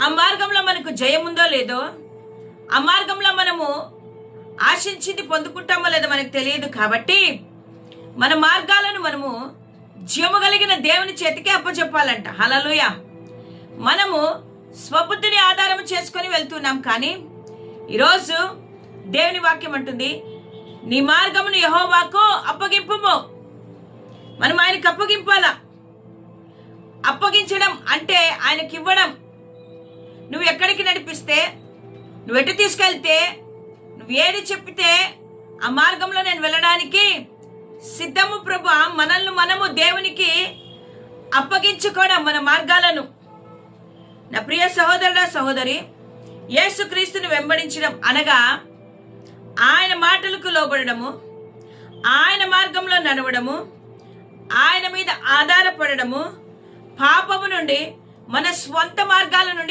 ఆ మార్గంలో మనకు జయం ఉందో లేదో, ఆ మార్గంలో మనము ఆశించింది పొందుకుంటామో లేదో మనకు తెలియదు. కాబట్టి మన మార్గాలను మనము జీవము కలిగిన దేవుని చేతికి అప్పచెప్పాలంట. హల్లెలూయా. మనము స్వబుద్ధిని ఆధారం చేసుకొని వెళ్తున్నాం, కానీ ఈరోజు దేవుని వాక్యం అంటుంది, నీ మార్గమును యెహోవాకు అప్పగింపుము. మనం ఆయనకు అప్పగింపాలా. అప్పగించడం అంటే ఆయనకి ఇవ్వడం. నువ్వు ఎక్కడికి నడిపిస్తే, నువ్వు ఎటు తీసుకెళ్తే, నువ్వు ఏది చెప్పితే ఆ మార్గంలో నేను వెళ్ళడానికి సిద్ధము ప్రభు. మనల్ని మనము దేవునికి అప్పగించుకోవడం, మన మార్గాలను. నా ప్రియ సహోదరుడా సహోదరి, యేసుక్రీస్తుని వెంబడించడం అనగా ఆయన మాటలకు లోబడము, ఆయన మార్గంలో నడవడము, ఆయన మీద ఆధారపడము, పాపము నుండి, మన స్వంత మార్గాల నుండి